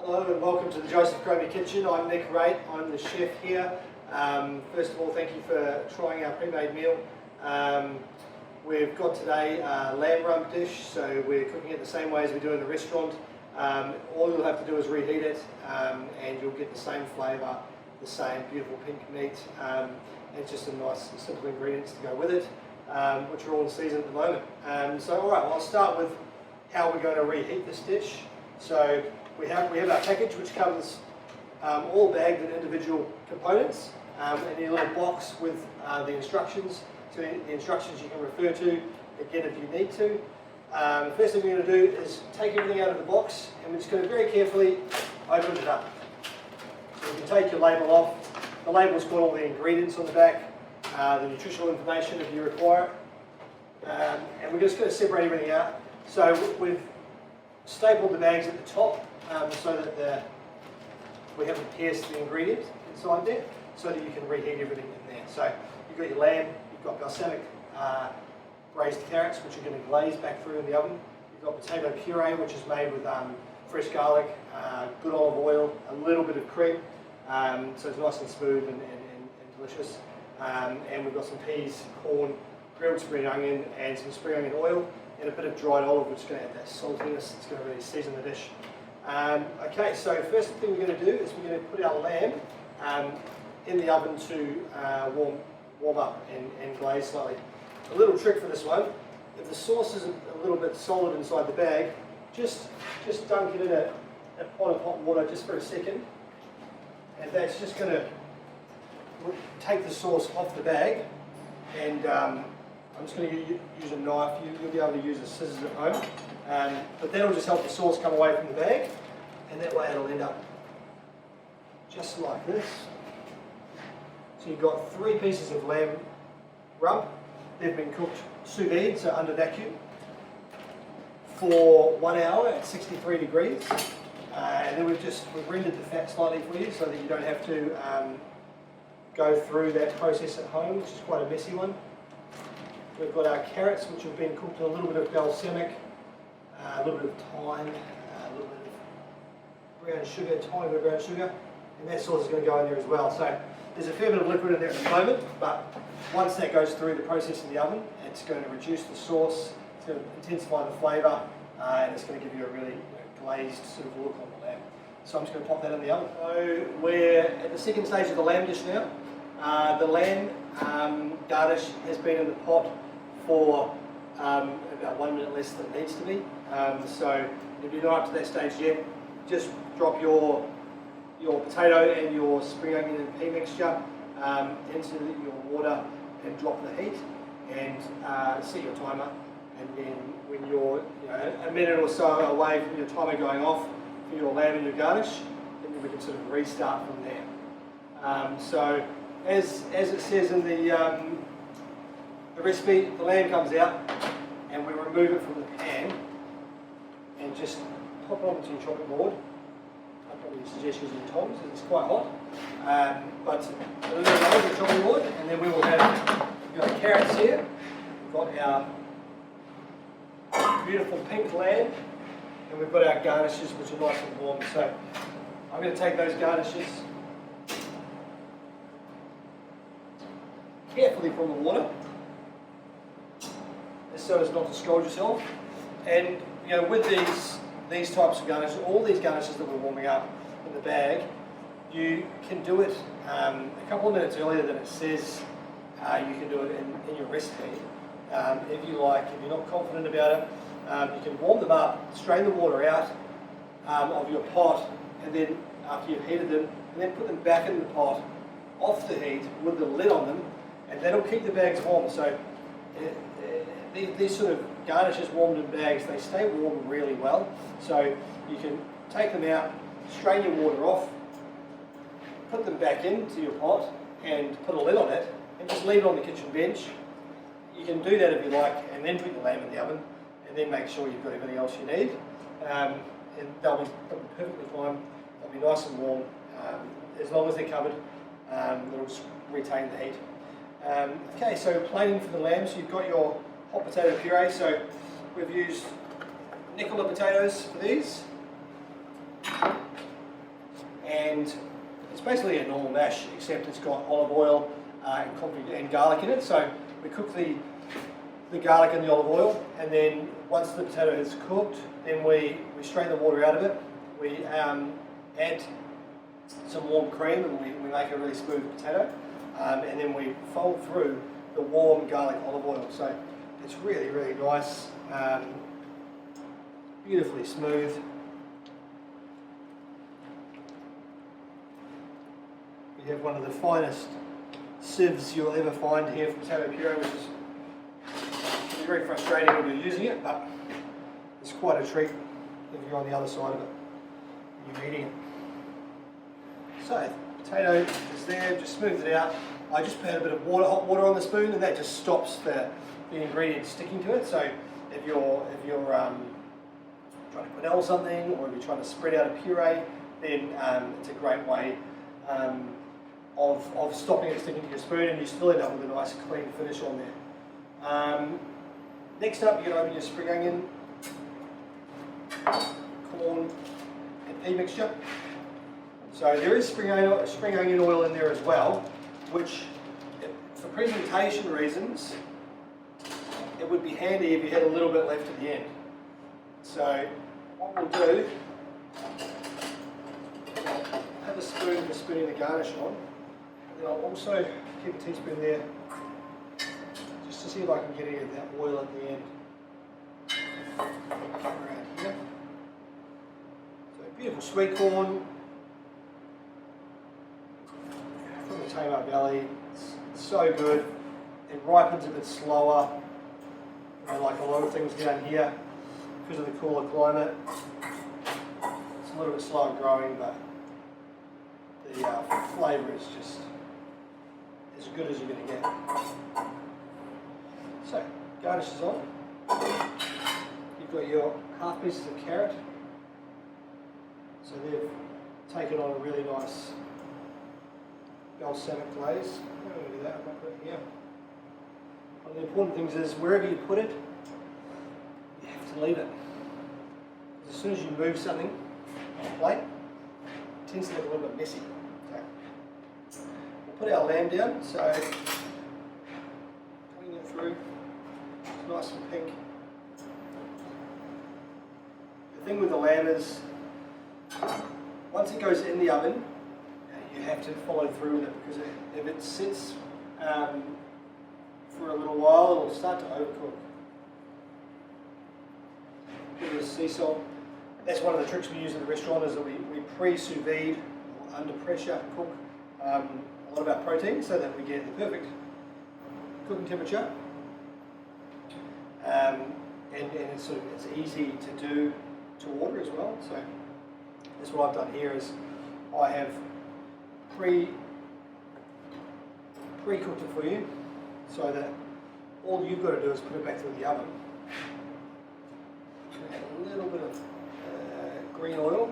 Hello and welcome to the Gourmet Kitchen. I'm Nick Raitt, I'm the chef here. First of all, thank you for trying our pre-made meal. We've got today a lamb rump dish, so we're cooking it the same way as we do in the restaurant. All you'll have to do is reheat it and you'll get the same flavour, the same beautiful pink meat, and just some nice simple ingredients to go with it, which are all in season at the moment. Alright, well, I'll start with how we're going to reheat this dish. So we have our package, which comes all bagged in individual components, and in a little box with the instructions. So the instructions you can refer to again if you need to. The first thing we're going to do is take everything out of the box, and we're just going to very carefully open it up. So you can take your label off. The label's got all the ingredients on the back, the nutritional information if you require it, and we're just going to separate everything out. So we've stapled the bags at the top so that we haven't pierced the ingredient inside there, so that you can reheat everything in there. So you've got your lamb, you've got balsamic braised carrots, which are going to glaze back through in the oven. You've got potato puree, which is made with fresh garlic, good olive oil, a little bit of cream, so it's nice and smooth and delicious. And we've got some peas, corn, grilled spring onion, and some spring onion oil, and a bit of dried olive, which is going to add that saltiness. It's going to really season the dish. Okay, so first thing we're going to do is we're going to put our lamb in the oven to warm up and glaze slightly. A little trick for this one: if the sauce is a little bit solid inside the bag, just dunk it in a pot of hot water just for a second, and that's just going to take the sauce off the bag. And I'm just going to use a knife. You'll be able to use a scissors at home, but that'll just help the sauce come away from the bag, and that way it'll end up just like this. So you've got 3 pieces of lamb rump. They've been cooked sous vide, so under vacuum, for 1 hour at 63 degrees, and then we've rendered the fat slightly for you so that you don't have to go through that process at home, which is quite a messy one. We've got our carrots, which have been cooked in a little bit of balsamic, a little bit of thyme, a little bit of brown sugar, tiny bit of brown sugar, and that sauce is going to go in there as well. So there's a fair bit of liquid in there at the moment, but once that goes through the process in the oven, it's going to reduce the sauce, it's going to intensify the flavour, and it's going to give you a really glazed sort of look on the lamb. So I'm just going to pop that in the oven. So we're at the second stage of the lamb dish now. The lamb garnish has been in the pot for about 1 minute less than it needs to be. So if you're not up to that stage yet, just drop your potato and your spring onion and pea mixture into your water and drop the heat, and set your timer. And then when you're a minute or so away from your timer going off for your lamb and your garnish, then we can sort of restart from there. So as it says in the recipe, the lamb comes out and we remove it from the pan and just pop it onto your chopping board. I'd probably suggest using tongs because it's quite hot, but a little bit over the chopping board, and then we will have carrots here. We've got our beautiful pink lamb, and we've got our garnishes, which are nice and warm. So I'm going to take those garnishes carefully from the water, so as not to scald yourself. And with these types of garnishes, all these garnishes that we're warming up in the bag, you can do it a couple of minutes earlier than it says you can do it in your recipe. If you like, if you're not confident about it, you can warm them up, strain the water out of your pot, and then after you've heated them, and then put them back in the pot off the heat with the lid on them, and that'll keep the bags warm. So these sort of garnishes warmed in bags, they stay warm really well. So you can take them out, strain your water off, put them back into your pot and put a lid on it, and just leave it on the kitchen bench. You can do that if you like, and then put your lamb in the oven, and then make sure you've got everything else you need. And they'll be perfectly fine. They'll be nice and warm. As long as they're covered, they'll just retain the heat. Okay, so plating for the lamb. So you've got your hot potato puree. So we've used Nicola potatoes for these. and it's basically a normal mash, except it's got olive oil and garlic in it. So we cook the garlic in the olive oil, and then once the potato is cooked, then we strain the water out of it. We add some warm cream, and we make a really smooth potato, and then we fold through the warm garlic olive oil. So it's really, really nice, beautifully smooth. We have one of the finest sieves you'll ever find here for potato puree, which is very frustrating when you're using it, but it's quite a treat if you're on the other side of it and you're eating it. So the potato is there, just smooth it out. I just put a bit of hot water on the spoon, and that just stops the ingredients sticking to it. So if you're trying to quenelle something, or if you're trying to spread out a puree, then it's a great way of stopping it sticking to your spoon, and you still end up with a nice clean finish on there. Next up, you're going to open your spring onion, corn and pea mixture. So there is spring onion oil in there as well, which for presentation reasons it would be handy if you had a little bit left at the end. So what we'll do, I'll have a spoon for spooning the garnish on, and then I'll also keep a teaspoon there just to see if I can get any of that oil at the end. Around here. So beautiful sweet corn from the Tamar Valley. It's so good. It ripens a bit slower, like a lot of things down here because of the cooler climate. It's a little bit slower growing, but the flavour is just as good as you're going to get. So, garnish is on. You've got your half pieces of carrot. So they've taken on a really nice balsamic glaze. I'm going to do that. I might put it here. One of the important things is wherever you put it, you have to leave it. As soon as you move something on a plate, it tends to look a little bit messy. So we'll put our lamb down. So cutting it through, it's nice and pink. The thing with the lamb is, once it goes in the oven, you have to follow through with it, because if it sits for a little while, it'll start to overcook. Give it a sea salt. That's one of the tricks we use in the restaurant, is that we pre-sous vide or under pressure cook a lot of our protein so that we get the perfect cooking temperature. And it's easy to do to order as well. So that's what I've done here, is I have pre-cooked it for you, so that all you've got to do is put it back through the oven. So add a little bit of green oil.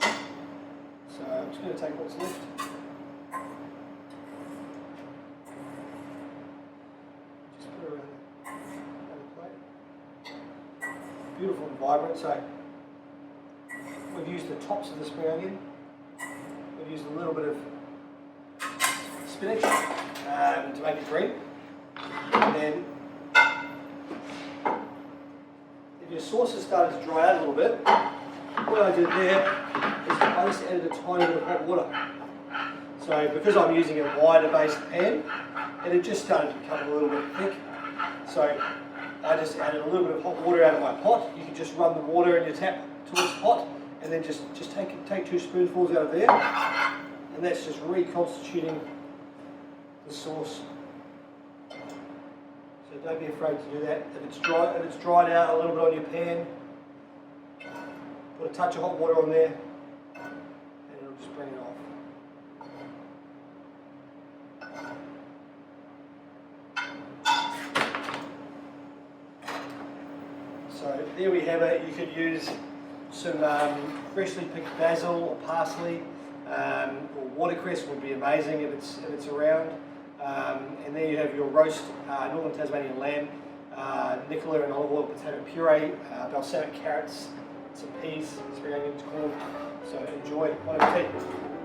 So I'm just going to take what's left. Just put it around the plate. Beautiful and vibrant. So we've used the tops of the spring onion. We've used a little bit of spinach to make it green. And then if your sauce has started to dry out a little bit, what I did there is I just added a tiny bit of hot water. So because I'm using a wider based pan, it had just started to become a little bit thick. So I just added a little bit of hot water out of my pot. You can just run the water in your tap towards the pot, and then just take 2 spoonfuls out of there, and that's just reconstituting the sauce. So don't be afraid to do that. If it's dried out a little bit on your pan, put a touch of hot water on there, and it'll just bring it off. So there we have it. You could use some freshly picked basil or parsley, or watercress would be amazing if it's around. And there you have your roast Northern Tasmanian lamb, Nicola and olive oil potato puree, balsamic carrots, some peas, spring onions, corn. So enjoy. enjoy. Bon appetit.